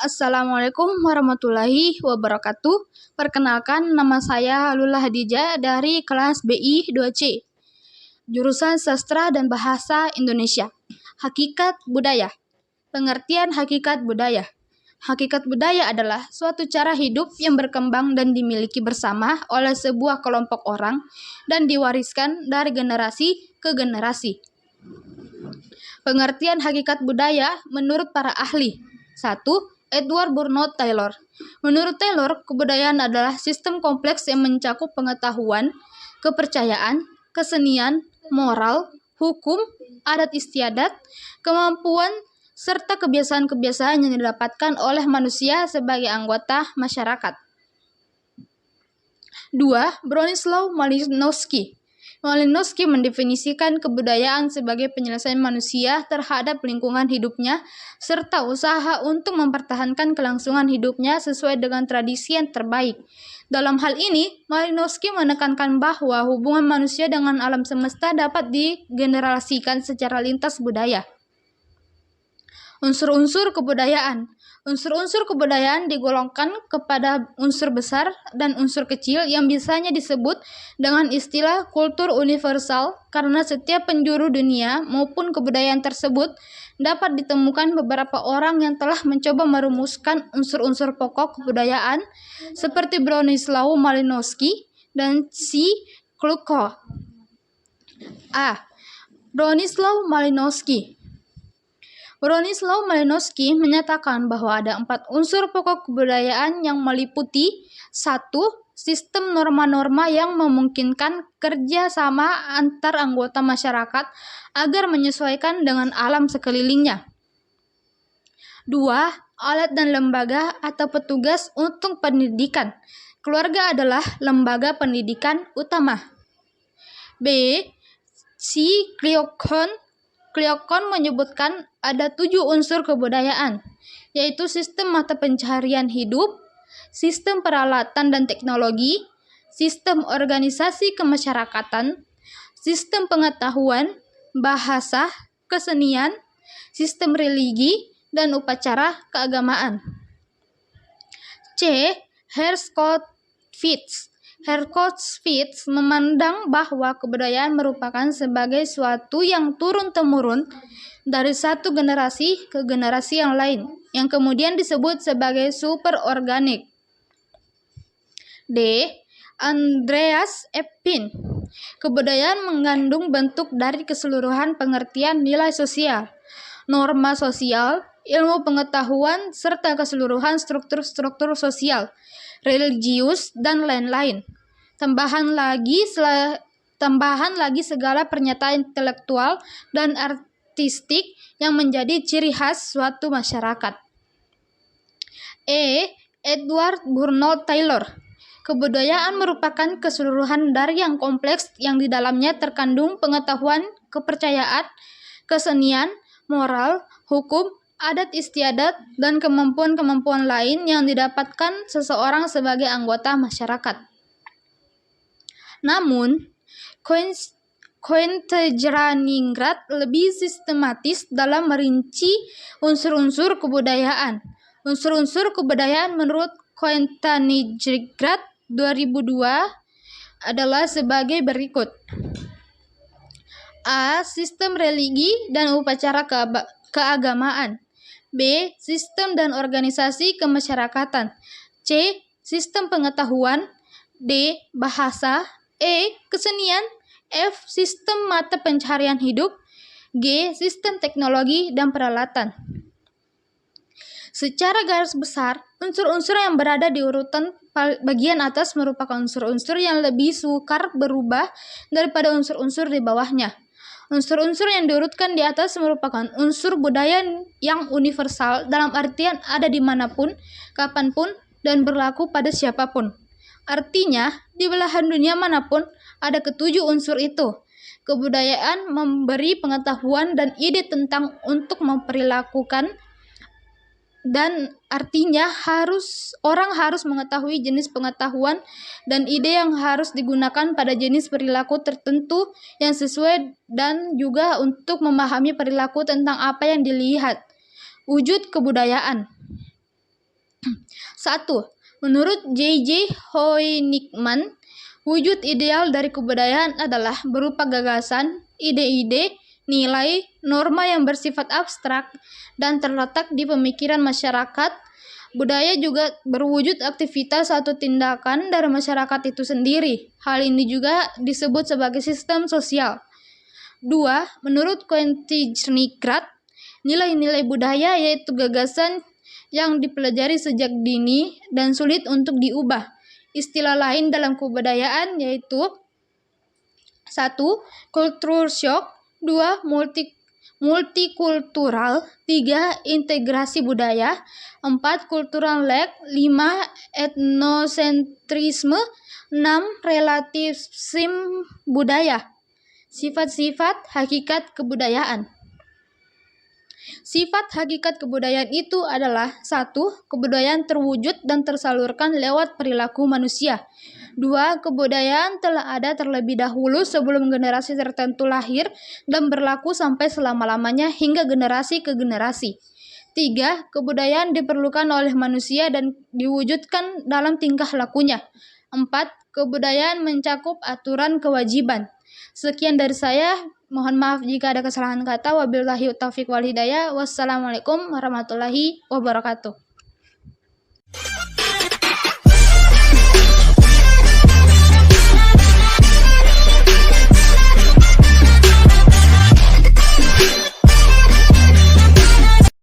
Assalamualaikum warahmatullahi wabarakatuh. Perkenalkan, nama saya Lula Hadijah dari kelas BI 2C, jurusan Sastra dan Bahasa Indonesia. Hakikat budaya. Pengertian hakikat budaya. Hakikat budaya adalah suatu cara hidup yang berkembang dan dimiliki bersama oleh sebuah kelompok orang dan diwariskan dari generasi ke generasi. Pengertian hakikat budaya menurut para ahli. 1. Edward Burnett Taylor. Menurut Taylor, kebudayaan adalah sistem kompleks yang mencakup pengetahuan, kepercayaan, kesenian, moral, hukum, adat istiadat, kemampuan, serta kebiasaan-kebiasaan yang didapatkan oleh manusia sebagai anggota masyarakat. 2. Bronislaw Malinowski. Malinowski mendefinisikan kebudayaan sebagai penyelesaian manusia terhadap lingkungan hidupnya serta usaha untuk mempertahankan kelangsungan hidupnya sesuai dengan tradisi yang terbaik. Dalam hal ini, Malinowski menekankan bahwa hubungan manusia dengan alam semesta dapat digenerasikan secara lintas budaya. Unsur-unsur kebudayaan. Unsur-unsur kebudayaan digolongkan kepada unsur besar dan unsur kecil yang biasanya disebut dengan istilah kultur universal karena setiap penjuru dunia maupun kebudayaan tersebut dapat ditemukan beberapa orang yang telah mencoba merumuskan unsur-unsur pokok kebudayaan seperti Bronislaw Malinowski dan C. Kluckhoff. A. Bronislaw Malinowski. Bronislaw Malinowski menyatakan bahwa ada 4 unsur pokok kebudayaan yang meliputi 1. Sistem norma-norma yang memungkinkan kerja sama antar anggota masyarakat agar menyesuaikan dengan alam sekelilingnya. 2. Alat dan lembaga atau petugas untuk pendidikan. Keluarga adalah lembaga pendidikan utama. B. C. Kluckhoff menyebutkan ada 7 unsur kebudayaan, yaitu sistem mata pencaharian hidup, sistem peralatan dan teknologi, sistem organisasi kemasyarakatan, sistem pengetahuan, bahasa, kesenian, sistem religi, dan upacara keagamaan. C. Herskowitz memandang bahwa kebudayaan merupakan sebagai suatu yang turun-temurun dari satu generasi ke generasi yang lain, yang kemudian disebut sebagai superorganik. D. Andreas Epin. Kebudayaan mengandung bentuk dari keseluruhan pengertian nilai sosial, norma sosial, ilmu pengetahuan, serta keseluruhan struktur-struktur sosial, religius, dan lain-lain. Tambahan lagi segala pernyataan intelektual dan artistik yang menjadi ciri khas suatu masyarakat. E. Edward Burnett Taylor. Kebudayaan merupakan keseluruhan dari yang kompleks yang di dalamnya terkandung pengetahuan, kepercayaan, kesenian, moral, hukum, adat istiadat, dan kemampuan-kemampuan lain yang didapatkan seseorang sebagai anggota masyarakat. Namun, Koentejaraningrat lebih sistematis dalam merinci unsur-unsur kebudayaan. Unsur-unsur kebudayaan menurut Koentejaraningrat 2002 adalah sebagai berikut. A. Sistem religi dan upacara keagamaan. B. Sistem dan organisasi kemasyarakatan. C. Sistem pengetahuan. D. Bahasa. E. Kesenian. F. Sistem mata pencaharian hidup. G. Sistem teknologi dan peralatan. Secara garis besar, unsur-unsur yang berada di urutan bagian atas merupakan unsur-unsur yang lebih sukar berubah daripada unsur-unsur di bawahnya. Unsur-unsur yang diurutkan di atas merupakan unsur budaya yang universal dalam artian ada dimanapun, kapanpun, dan berlaku pada siapapun. Artinya, di belahan dunia manapun ada ketujuh unsur itu. Kebudayaan memberi pengetahuan dan ide tentang untuk memperlakukan dan artinya orang harus mengetahui jenis pengetahuan dan ide yang harus digunakan pada jenis perilaku tertentu yang sesuai dan juga untuk memahami perilaku tentang apa yang dilihat. Wujud kebudayaan. 1. Menurut J.J. Hoynickman, wujud ideal dari kebudayaan adalah berupa gagasan, ide-ide, nilai, norma yang bersifat abstrak dan terletak di pemikiran masyarakat. Budaya juga berwujud aktivitas atau tindakan dari masyarakat itu sendiri. Hal ini juga disebut sebagai sistem sosial. 2. Menurut Koenigsegg, nilai-nilai budaya yaitu gagasan yang dipelajari sejak dini dan sulit untuk diubah. Istilah lain dalam kebudayaan yaitu 1. Culture shock, 2. Multikultural, 3. Integrasi budaya, 4. Cultural lag, 5. Etnosentrisme, 6. Relativisme budaya. Sifat-sifat hakikat kebudayaan. Sifat hakikat kebudayaan itu adalah 1. Kebudayaan terwujud dan tersalurkan lewat perilaku manusia. 2. Kebudayaan telah ada terlebih dahulu sebelum generasi tertentu lahir dan berlaku sampai selama-lamanya hingga generasi ke generasi. 3. Kebudayaan diperlukan oleh manusia dan diwujudkan dalam tingkah lakunya. 4. Kebudayaan mencakup aturan kewajiban. Sekian dari saya. Mohon maaf jika ada kesalahan kata. Wabillahi taufiq wal hidayah. Wassalamualaikum warahmatullahi wabarakatuh.